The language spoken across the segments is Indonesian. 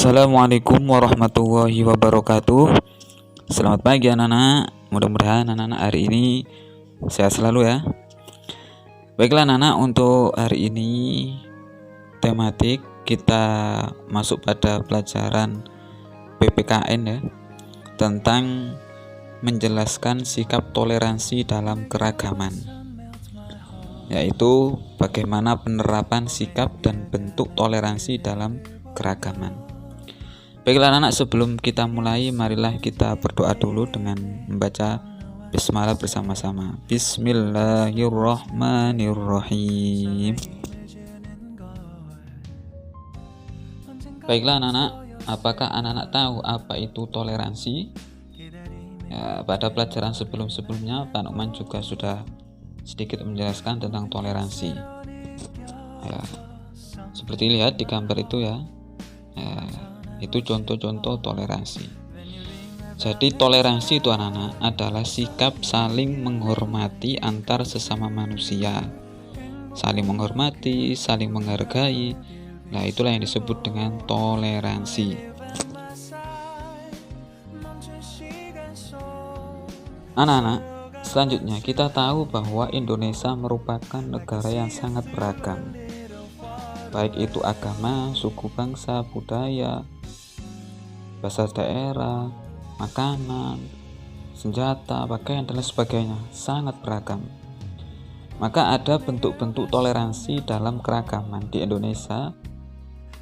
Assalamualaikum warahmatullahi wabarakatuh. Selamat pagi anak-anak. Mudah-mudahan anak-anak hari ini sehat selalu ya. Baiklah anak-anak, untuk hari ini tematik kita masuk pada pelajaran PPKN ya, tentang menjelaskan sikap toleransi dalam keragaman, yaitu bagaimana penerapan sikap dan bentuk toleransi dalam keragaman. Baiklah anak-anak, sebelum kita mulai, marilah kita berdoa dulu dengan membaca bismillah bersama-sama. Bismillahirrahmanirrahim. Baiklah anak-anak, apakah anak-anak tahu apa itu toleransi? Ya, pada pelajaran sebelum-sebelumnya Pak Nukman juga sudah sedikit menjelaskan tentang toleransi. Ya, seperti lihat di gambar itu ya. Itu contoh-contoh toleransi. Jadi toleransi itu anak-anak adalah sikap saling menghormati antar sesama manusia. Saling menghormati, saling menghargai. Nah, itulah yang disebut dengan toleransi. Anak-anak, selanjutnya kita tahu bahwa Indonesia merupakan negara yang sangat beragam. Baik itu agama, suku bangsa, budaya, bahasa daerah, makanan, senjata, pakaian, dan lain sebagainya, sangat beragam. Maka ada bentuk-bentuk toleransi dalam keragaman di Indonesia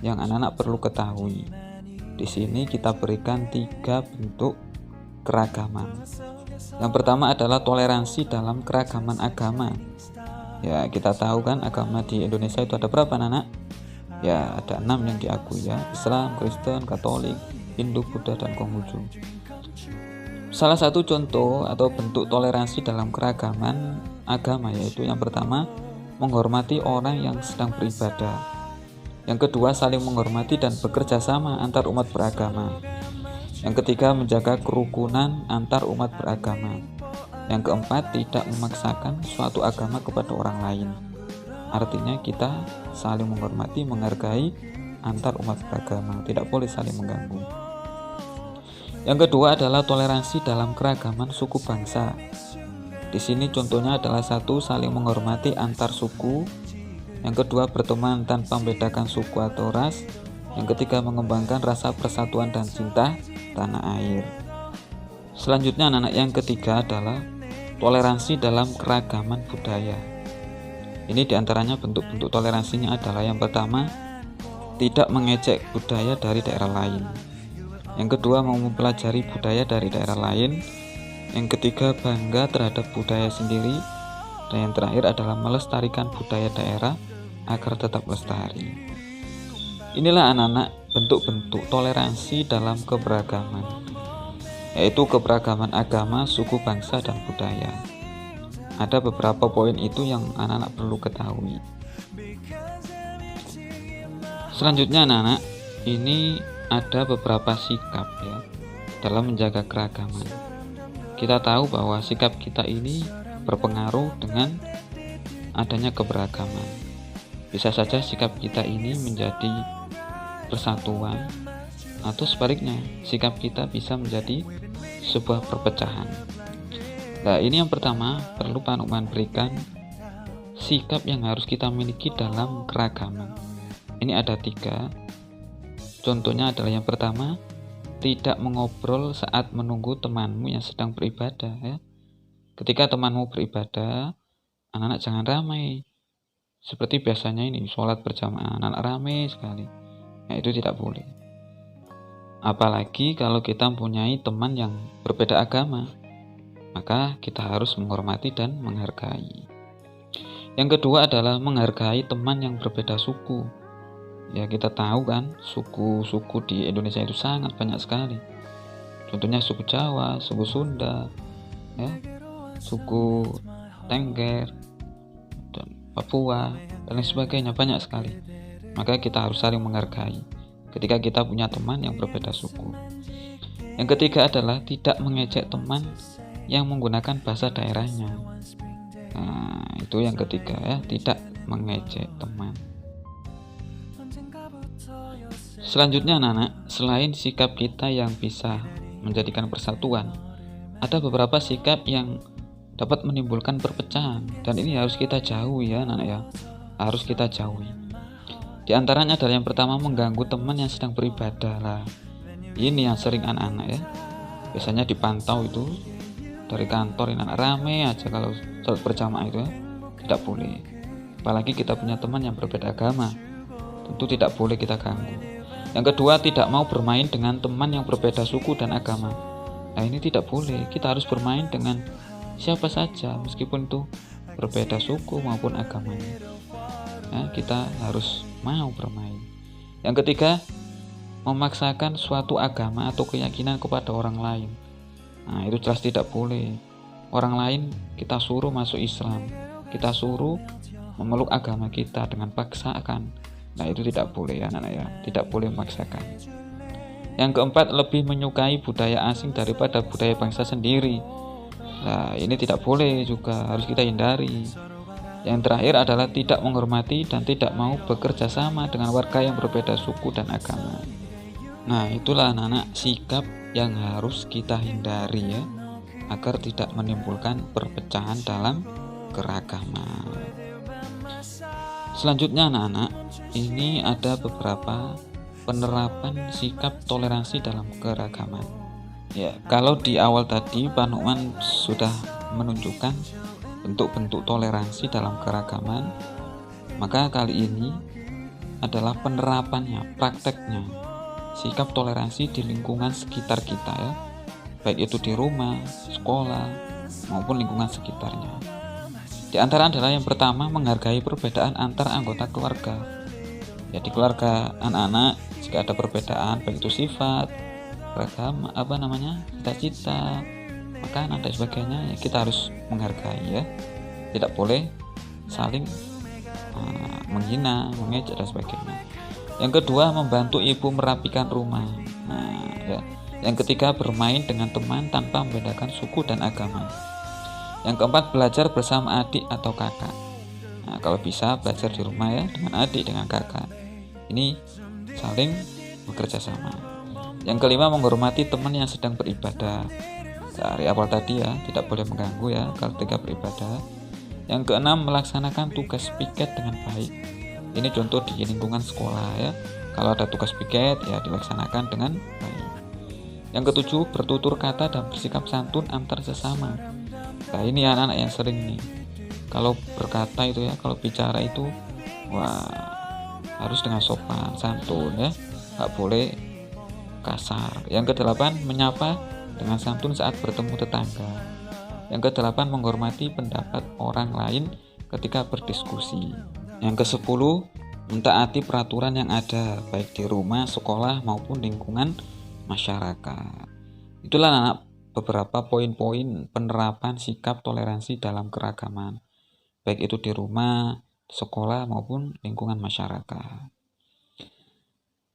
yang anak-anak perlu ketahui. Di sini kita berikan 3 bentuk keragaman. Yang pertama adalah toleransi dalam keragaman agama. Ya, kita tahu kan agama di Indonesia itu ada berapa anak? Ya, ada 6 yang diakui ya, Islam, Kristen, Katolik, Hindu, Buddha, dan Konghucu. Salah satu contoh atau bentuk toleransi dalam keragaman agama yaitu yang pertama, menghormati orang yang sedang beribadah. Yang kedua, saling menghormati dan bekerja sama antar umat beragama. Yang ketiga, menjaga kerukunan antar umat beragama. Yang keempat, tidak memaksakan suatu agama kepada orang lain. Artinya kita saling menghormati, menghargai antar umat beragama, tidak boleh saling mengganggu. Yang kedua adalah toleransi dalam keragaman suku bangsa. Di sini contohnya adalah 1, saling menghormati antar suku. Yang kedua, berteman tanpa membedakan suku atau ras. Yang ketiga, mengembangkan rasa persatuan dan cinta tanah air. Selanjutnya anak-anak, yang ketiga adalah toleransi dalam keragaman budaya. Ini diantaranya bentuk-bentuk toleransinya adalah yang pertama, tidak mengejek budaya dari daerah lain. Yang kedua, mau mempelajari budaya dari daerah lain. Yang ketiga, bangga terhadap budaya sendiri. Dan yang terakhir adalah melestarikan budaya daerah agar tetap lestari. Inilah anak-anak bentuk-bentuk toleransi dalam keberagaman, yaitu keberagaman agama, suku, bangsa, dan budaya. Ada beberapa poin itu yang anak-anak perlu ketahui. Selanjutnya anak-anak, ini ada beberapa sikap ya dalam menjaga keragaman. Kita tahu bahwa sikap kita ini berpengaruh dengan adanya keberagaman. Bisa saja sikap kita ini menjadi persatuan, atau sebaliknya sikap kita bisa menjadi sebuah perpecahan. Nah, ini yang pertama perlu Pak Nukman berikan sikap yang harus kita miliki dalam keragaman. Ini ada 3. Contohnya adalah yang pertama, tidak mengobrol saat menunggu temanmu yang sedang beribadah ya. Ketika temanmu beribadah, anak-anak jangan ramai. Seperti biasanya ini sholat berjamaah, anak-anak ramai sekali. Nah, itu tidak boleh. Apalagi kalau kita mempunyai teman yang berbeda agama, maka kita harus menghormati dan menghargai. Yang kedua adalah menghargai teman yang berbeda suku. Ya, kita tahu kan suku-suku di Indonesia itu sangat banyak sekali. Contohnya suku Jawa, suku Sunda, ya, suku Tengger, dan Papua, dan lain sebagainya, banyak sekali. Maka kita harus saling menghargai ketika kita punya teman yang berbeda suku. Yang ketiga adalah tidak mengejek teman yang menggunakan bahasa daerahnya. Nah, itu yang ketiga ya, tidak mengejek teman. Selanjutnya anak-anak, selain sikap kita yang bisa menjadikan persatuan, ada beberapa sikap yang dapat menimbulkan perpecahan, dan ini harus kita jauhi ya anak-anak ya, harus kita jauhi. Di antaranya adalah yang pertama, mengganggu teman yang sedang beribadah lah. Ini yang sering anak-anak ya, biasanya dipantau itu dari kantor, ini anak rame aja kalau sholat berjamaah itu ya, tidak boleh. Apalagi kita punya teman yang berbeda agama, tentu tidak boleh kita ganggu. Yang kedua, tidak mau bermain dengan teman yang berbeda suku dan agama. Nah ini tidak boleh, kita harus bermain dengan siapa saja meskipun itu berbeda suku maupun agamanya. Nah, kita harus mau bermain. Yang ketiga, memaksakan suatu agama atau keyakinan kepada orang lain. Nah itu jelas tidak boleh. Orang lain kita suruh masuk Islam, kita suruh memeluk agama kita dengan paksaan. Nah itu tidak boleh ya anak-anak ya, tidak boleh memaksakan. Yang keempat, lebih menyukai budaya asing daripada budaya bangsa sendiri. Nah ini tidak boleh juga, harus kita hindari. Yang terakhir adalah tidak menghormati dan tidak mau bekerja sama dengan warga yang berbeda suku dan agama. Nah itulah anak-anak sikap yang harus kita hindari ya, agar tidak menimbulkan perpecahan dalam keragaman. Selanjutnya anak-anak, ini ada beberapa penerapan sikap toleransi dalam keragaman. Ya, kalau di awal tadi Pak Nukman sudah menunjukkan bentuk-bentuk toleransi dalam keragaman, maka kali ini adalah penerapannya, prakteknya, sikap toleransi di lingkungan sekitar kita ya, baik itu di rumah, sekolah, maupun lingkungan sekitarnya. Di antara adalah yang pertama, menghargai perbedaan antar anggota keluarga. Ya, di keluarga anak-anak jika ada perbedaan baik itu sifat, beragam, cita-cita, makanan dan sebagainya, ya kita harus menghargai ya. Tidak boleh saling menghina, mengejek dan sebagainya. Yang kedua, membantu ibu merapikan rumah. Nah, ya. Yang ketiga, bermain dengan teman tanpa membedakan suku dan agama. Yang keempat, belajar bersama adik atau kakak. Nah, kalau bisa belajar di rumah ya, dengan adik, dengan kakak. Ini saling bekerja sama. Yang kelima, menghormati teman yang sedang beribadah. Dari awal tadi ya, tidak boleh mengganggu ya kalau ketika beribadah. Yang keenam, melaksanakan tugas piket dengan baik. Ini contoh di lingkungan sekolah ya. Kalau ada tugas piket ya dilaksanakan dengan baik. Yang ketujuh, bertutur kata dan bersikap santun antar sesama. Nah ini anak-anak yang sering nih, kalau berkata itu ya, kalau bicara itu harus dengan sopan santun ya, nggak boleh kasar. Yang kedelapan, menyapa dengan santun saat bertemu tetangga. Yang kedelapan, menghormati pendapat orang lain ketika berdiskusi. Yang kesepuluh, mentaati peraturan yang ada baik di rumah, sekolah maupun lingkungan masyarakat. Itulah anak beberapa poin-poin penerapan sikap toleransi dalam keragaman, baik itu di rumah, sekolah maupun lingkungan masyarakat.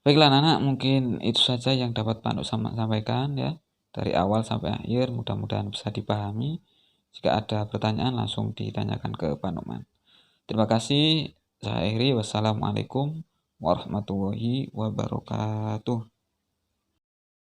Baiklah anak-anak, mungkin itu saja yang dapat Pak Nuk sampaikan ya, dari awal sampai akhir, mudah-mudahan bisa dipahami. Jika ada pertanyaan langsung ditanyakan ke Pak Nukman. Terima kasih. Saya akhiri. Wassalamualaikum warahmatullahi wabarakatuh.